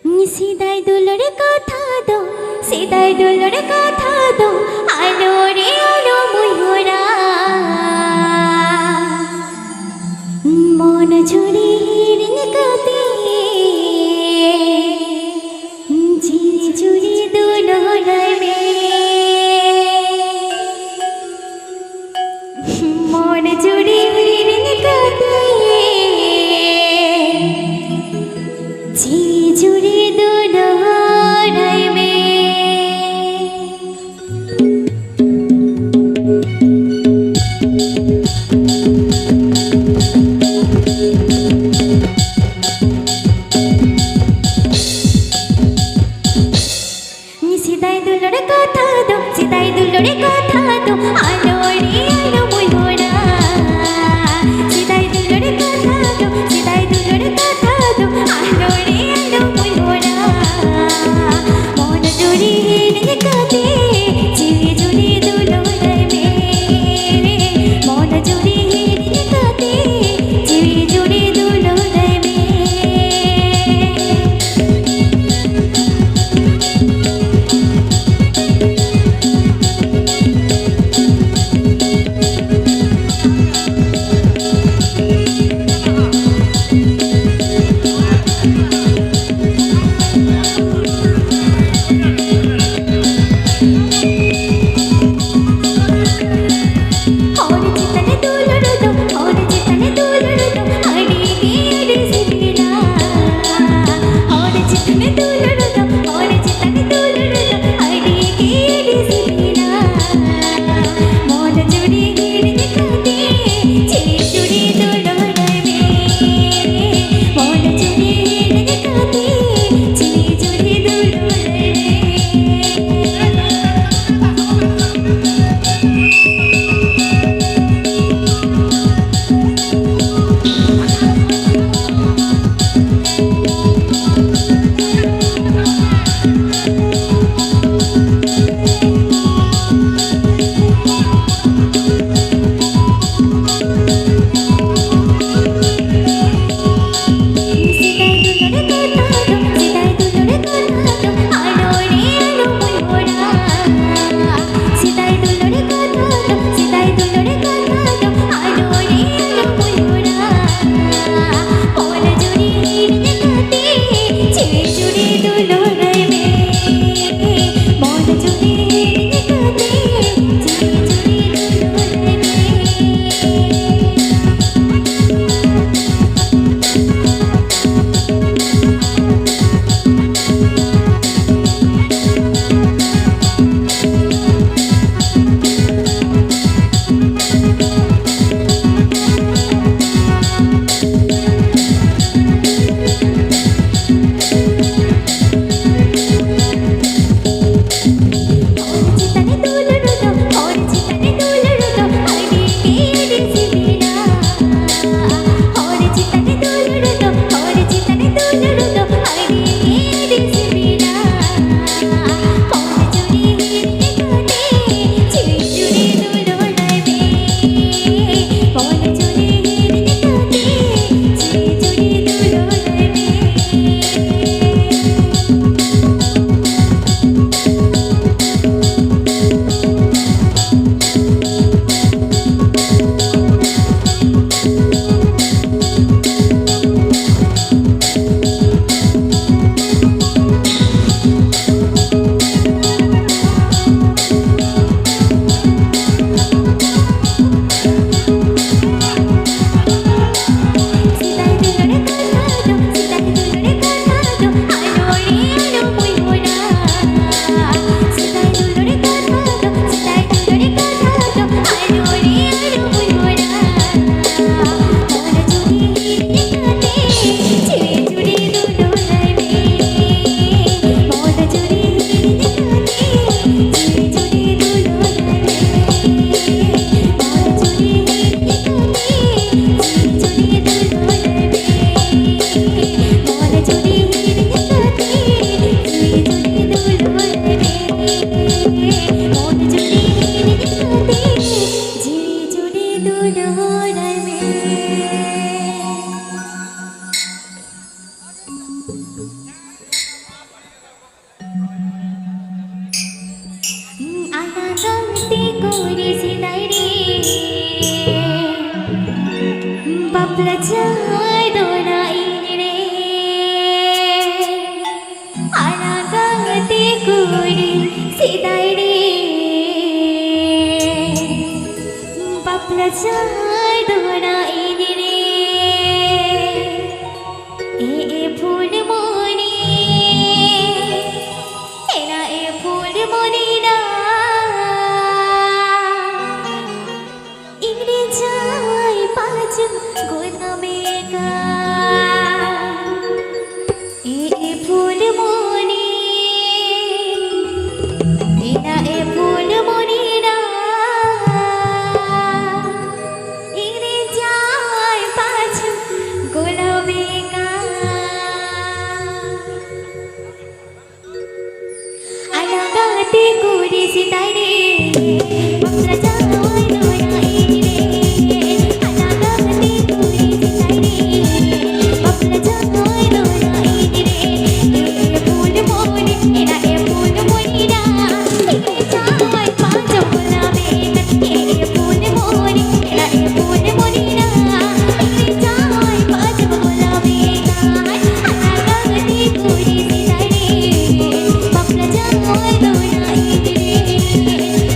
সিদাই দুলোর কথা দো, সিদাই দুলোর কথা দো, আলো রে আলো ময়ূরা মন ঝুড়ি কাঁদে ঝিরি ঝুড়ি দুলোর মে মন ঝুড়ি কাঁদে ঝিরি ঝুড়ি দুলোর মে। সিদাই দুলোর কথা দো, সিদাই দুলোর কথা দো, আলো রে আলো ময়ূরা সিদাই দুলোর কথা দো, সিদাই দুলোর কথা দো, আলো রে আলো ময়ূরা মন জুড়ি কাঁদে ঝিরি ঝুড়ি দুলোর মে মন জুড়ি কাঁদে ঝিরি ঝুড়ি দুলোর মে। করেছি তাই রে বাবলা চাই দোনাই রে আনাগাতে করেছি তাই রে বাবলা চাই দোনাই রে এ ফুল মনি এনা এ ফুল মনি না ইংরেজায় পাঁচ গোদামে গা এ ফুল মনি এনা এ ফুল মনি না ইংরেজায় পাঁচ গোলামে গা আনাগাতে করেছি তাই রে বাবলা চাই দোনাই রে আনাগাতে করেছি তাই রে বাবলা চাই দোনাই রে এ ফুল মনি এনা এ ফুল মনি না ইংরেজায় পাঁচ গোলামে গা এ ফুল মনি এনা এ ফুল মনি না ইংরেজায় পাঁচ গোলামে গা আনাগাতে করেছি তাই রে বাবলা চাই দোনাই রে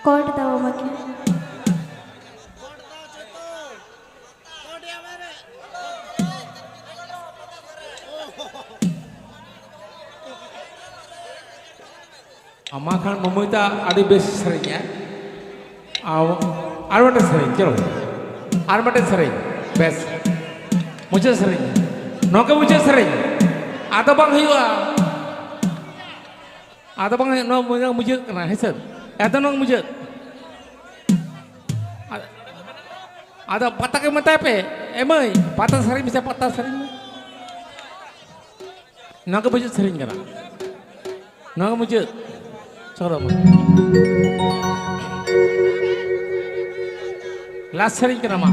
কট দাও আমাকে। Amakan memuita adi bes seringnya. Armata sering, chalo. Armata sering, bes. Muncul sering. Noka muncul sering. Ada bang hiwa. Ada bang no muncul kena hesan. Ada nong muncul. Ada patah ke mata pe. Emai patah sering bisa patah sering. Noka muncul sering kena. Noka muncul. Coba last sering kena mah.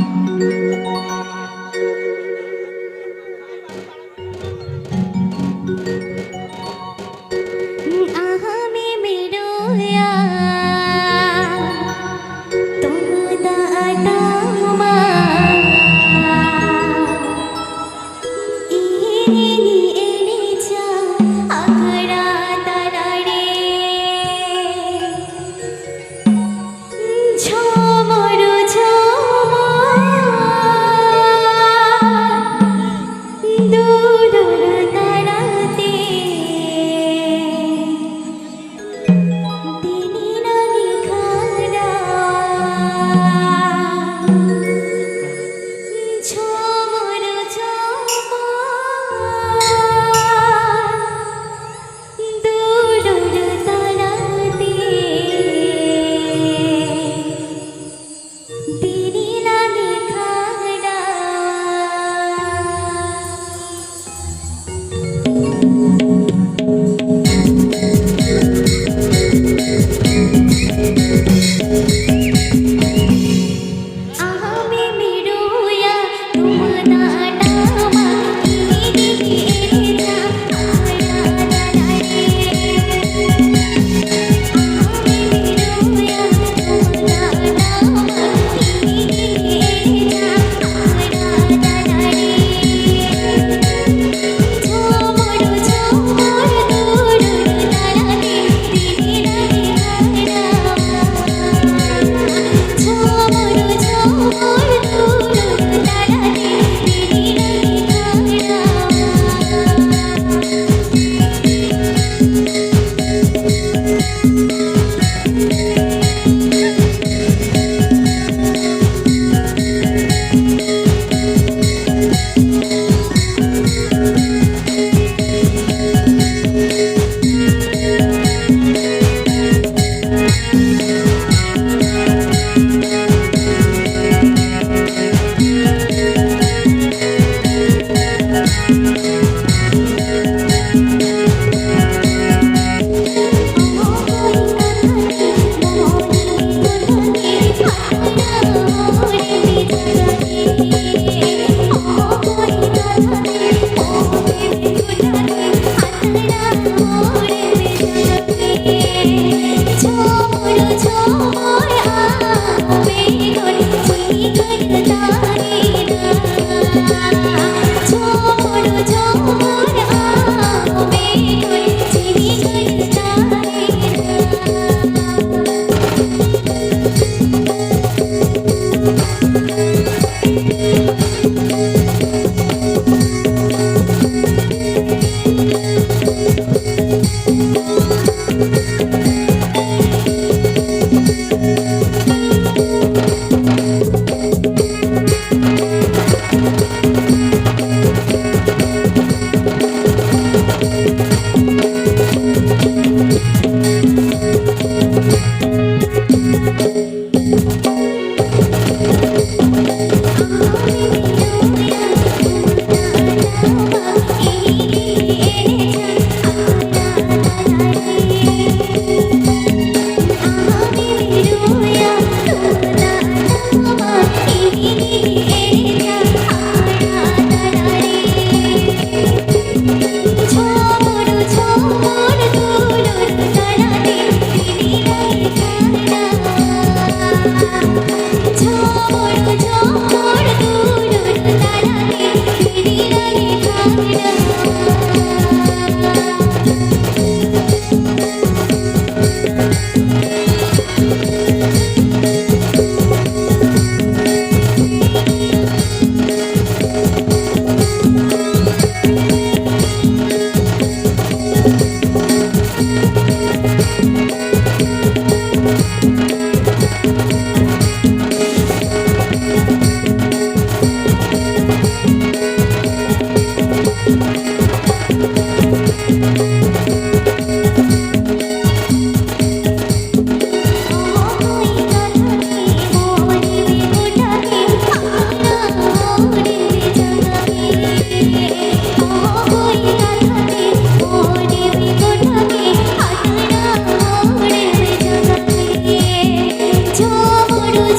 ঝমর ঝমর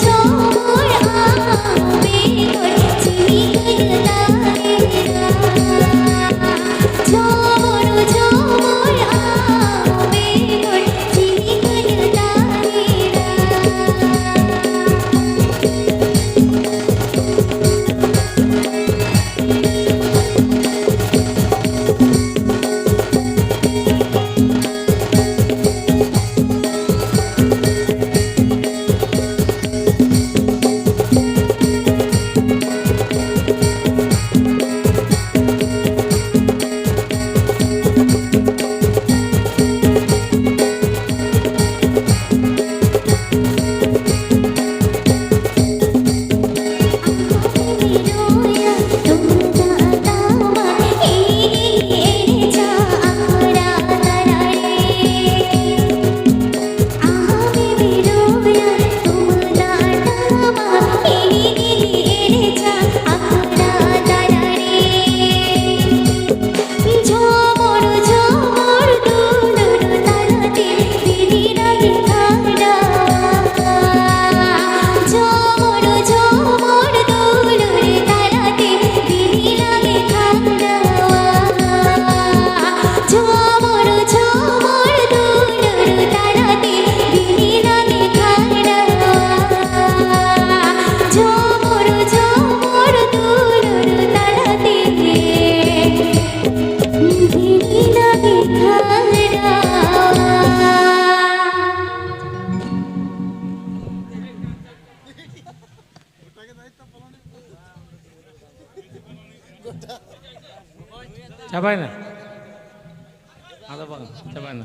ঝমর আবে গো চিনি কান্দারেরা ঝমর ঝমর আবে গো চিনি কান্দারেরা রোয়া তোমরা তামা এই যা আমরা তারারে আমি রোয়া তোমরা তামা এই যা আমরা তারারে ঝমর ঝমর দুলুর তারাতে বিনি লাগে খাড়া ঝমর ঝমর দুলুর তারাতে বিনি লাগে খাড়া ঝমর ঝমর দুলুর তারাতে বিনি লাগে খাড়া ঝমর ঝমর দুলুর তারাতে বিনি লাগে খাড়া চাপায় না আদা চাপায় না